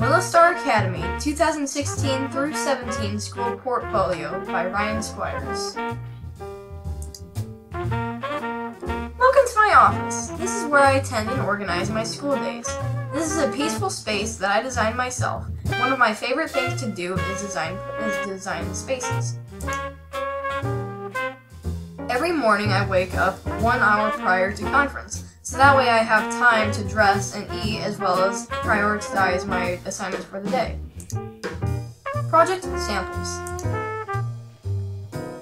Wilostar Academy, 2016 through 17 School Portfolio by Ryan Squires. Welcome to my office. This is where I attend and organize my school days. This is a peaceful space that I designed myself. One of my favorite things to do is design spaces. Every morning I wake up 1 hour prior to conference, so that way I have time to dress and eat as well as prioritize my assignments for the day. Project samples.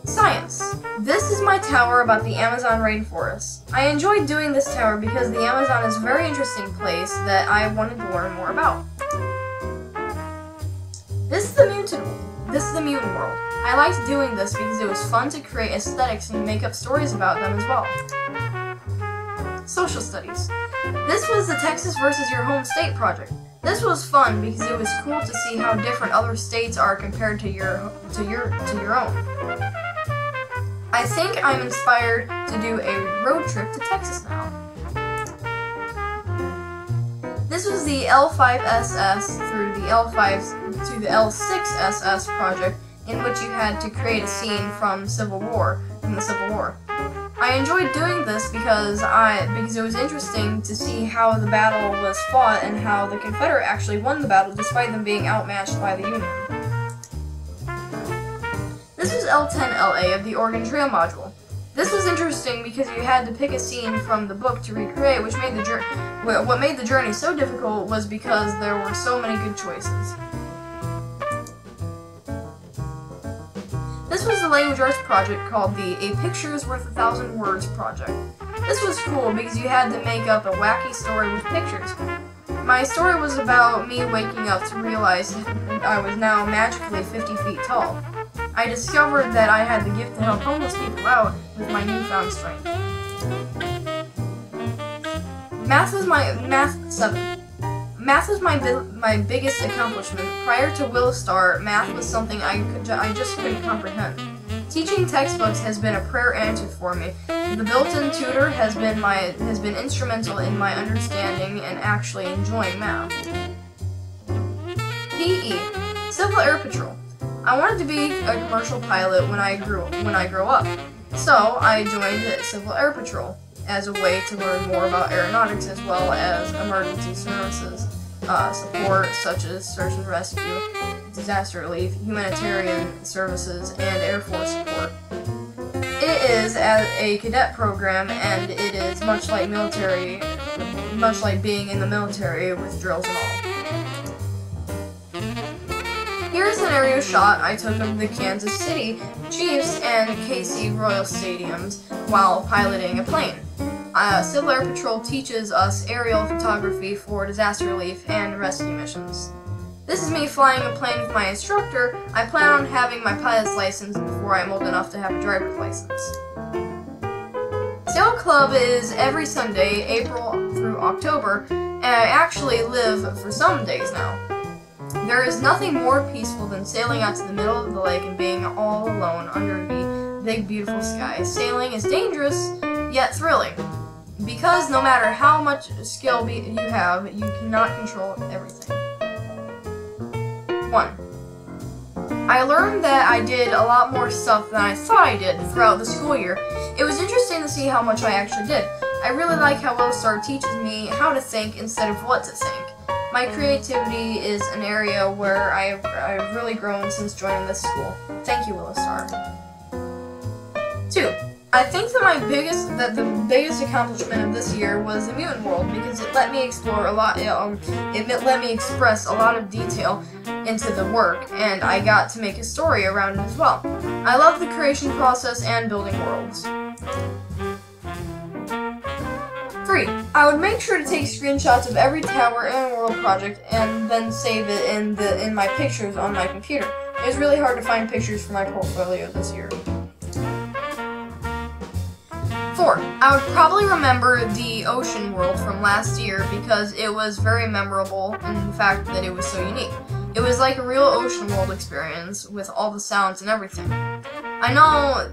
Science. This is my tower about the Amazon rainforest. I enjoyed doing this tower because the Amazon is a very interesting place that I wanted to learn more about. This is the mutant world. I liked doing this because it was fun to create aesthetics and make up stories about them as well. Social studies. This was the Texas versus your home state project. This was fun because it was cool to see how different other states are compared to your own. I think I'm inspired to do a road trip to Texas now. This was the L5SS through the L5 to the L6SS project, in which you had to create a scene from the Civil War. I enjoyed doing this because it was interesting to see how the battle was fought and how the Confederate actually won the battle despite them being outmatched by the Union. This was L10LA of the Oregon Trail module. This was interesting because you had to pick a scene from the book to recreate, what made the journey so difficult was because there were so many good choices. This was the language arts project called the A Picture is Worth 1,000 Words project. This was cool because you had to make up a wacky story with pictures. My story was about me waking up to realize I was now magically 50 feet tall. I discovered that I had the gift to help homeless people out with my newfound strength. Math was my biggest accomplishment. Prior to Wilostar, math was something I just couldn't comprehend. Teaching textbooks has been a prayer answered for me. The built-in tutor has been instrumental in my understanding and actually enjoying math. PE, Civil Air Patrol. I wanted to be a commercial pilot when I grow up, so I joined the Civil Air Patrol as a way to learn more about aeronautics as well as emergency services support such as search and rescue, disaster relief, humanitarian services, and Air Force support. It is a cadet program, and it is much like being in the military with drills and all. Here's an aerial shot I took of the Kansas City Chiefs and KC Royal Stadiums while piloting a plane. Civil Air Patrol teaches us aerial photography for disaster relief and rescue missions. This is me flying a plane with my instructor. I plan on having my pilot's license before I'm old enough to have a driver's license. Sail Club is every Sunday, April through October, and I actually live for some days now. There is nothing more peaceful than sailing out to the middle of the lake and being all alone under the big, beautiful sky. Sailing is dangerous, yet thrilling, because no matter how much skill you have, you cannot control everything. 1. I learned that I did a lot more stuff than I thought I did throughout the school year. It was interesting to see how much I actually did. I really like how Wilostar teaches me how to think instead of what to think. My creativity is an area where I've really grown since joining this school. Thank you, Wilostar. 2. I think that the biggest accomplishment of this year was the mutant world because it let me explore a lot. It let me express a lot of detail into the work, and I got to make a story around it as well. I love the creation process and building worlds. 3. I would make sure to take screenshots of every tower and world project and then save it in my pictures on my computer. It was really hard to find pictures for my portfolio this year. 4. I would probably remember the ocean world from last year because it was very memorable in the fact that it was so unique. It was like a real ocean world experience with all the sounds and everything. I know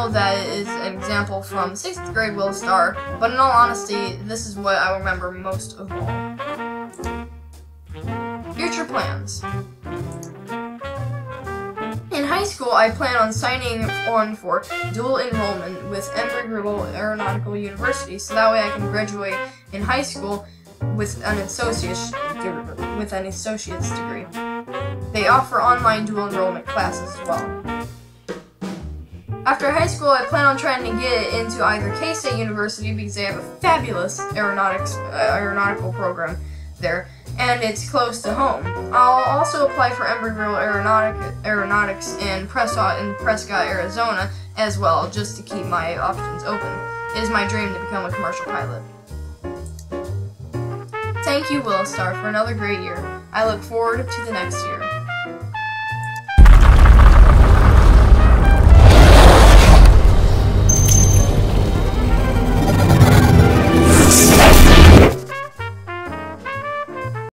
that is an example from 6th grade Wilostar, but in all honesty, this is what I remember most of all. Future future plans. In high school, I plan on signing on for dual enrollment with Embry-Riddle Aeronautical University, so that way I can graduate in high school with an associate's degree. They offer online dual enrollment classes as well. After high school, I plan on trying to get into either K-State University because they have a fabulous aeronautical program there, and it's close to home. I'll also apply for Embry-Riddle Aeronautics in Prescott, Arizona as well, just to keep my options open. It is my dream to become a commercial pilot. Thank you, Wilostar, for another great year. I look forward to the next year.